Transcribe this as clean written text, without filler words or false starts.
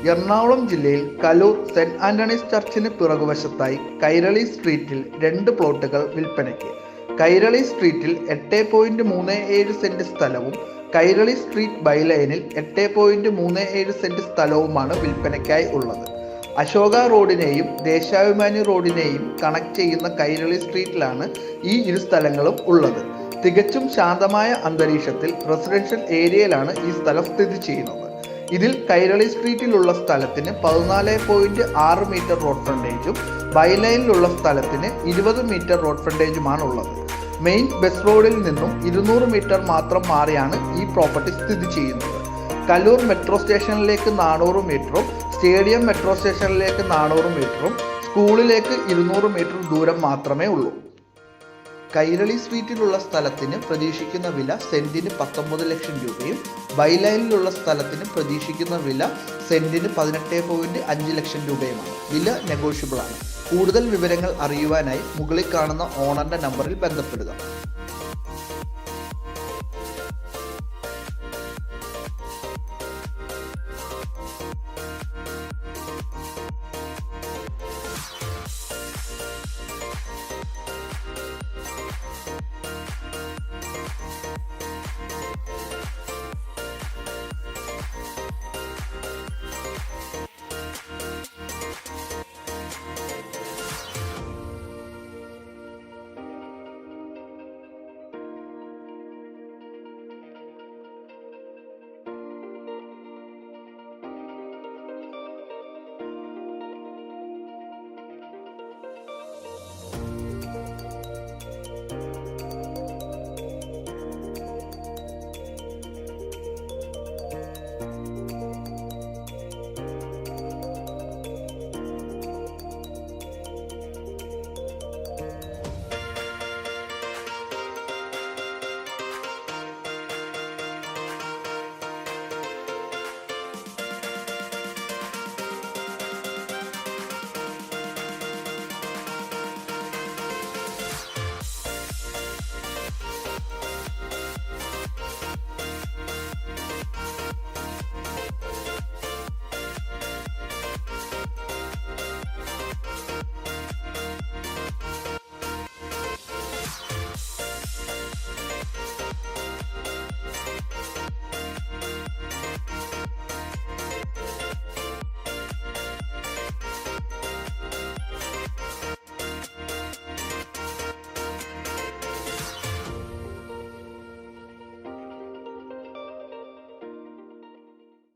എറണാകുളം ജില്ലയിൽ Kaloor saint Antony's ചർച്ചിന് പിറകുവശത്തായി Kairali സ്ട്രീറ്റിൽ 2 പ്ലോട്ടുകൾ വിൽപ്പനയ്ക്ക്. കൈരളി സ്ട്രീറ്റിൽ 8.37 സെന്റ് സ്ഥലവും കൈരളി സ്ട്രീറ്റ് ബൈലൈനിൽ 8.37 സെന്റ് സ്ഥലവുമാണ് വിൽപ്പനയ്ക്കായി ഉള്ളത്. അശോക റോഡിനെയും ദേശാഭിമാനി റോഡിനെയും കണക്ട് ചെയ്യുന്ന കൈരളി സ്ട്രീറ്റിലാണ് ഈ ഇരു സ്ഥലങ്ങളും ഉള്ളത്. തികച്ചും ശാന്തമായ അന്തരീക്ഷത്തിൽ റെസിഡൻഷ്യൽ ഏരിയയിലാണ് ഈ സ്ഥലം സ്ഥിതി ചെയ്യുന്നത്. ഇതിൽ കൈരളി സ്ട്രീറ്റിലുള്ള സ്ഥലത്തിന് 14.6 മീറ്റർ റോഡ് ഫ്രണ്ടേജും ബൈലൈനിലുള്ള സ്ഥലത്തിന് 20 മീറ്റർ റോഡ് ഫ്രണ്ടേജുമാണ് ഉള്ളത്. മെയിൻ ബസ് റോഡിൽ നിന്നും 200 മീറ്റർ മാത്രം മാറിയാണ് ഈ പ്രോപ്പർട്ടി സ്ഥിതി ചെയ്യുന്നത്. കലൂർ മെട്രോ സ്റ്റേഷനിലേക്ക് 400 മീറ്ററും സ്റ്റേഡിയം മെട്രോ സ്റ്റേഷനിലേക്ക് 400 മീറ്ററും സ്കൂളിലേക്ക് 200 മീറ്റർ ദൂരം മാത്രമേ ഉള്ളൂ. കൈരളി സ്ട്രീറ്റിലുള്ള സ്ഥലത്തിന് പ്രതീക്ഷിക്കുന്ന വില സെന്റിന് 19 ലക്ഷം രൂപയും ബൈലൈനിലുള്ള സ്ഥലത്തിന് പ്രതീക്ഷിക്കുന്ന വില സെന്റിന് 18.5 ലക്ഷം രൂപയുമാണ്. വില നെഗോഷ്യബിൾ ആണ്. കൂടുതൽ വിവരങ്ങൾ അറിയുവാനായി മുകളിൽ കാണുന്ന ഓണറിന്റെ നമ്പറിൽ ബന്ധപ്പെടുക.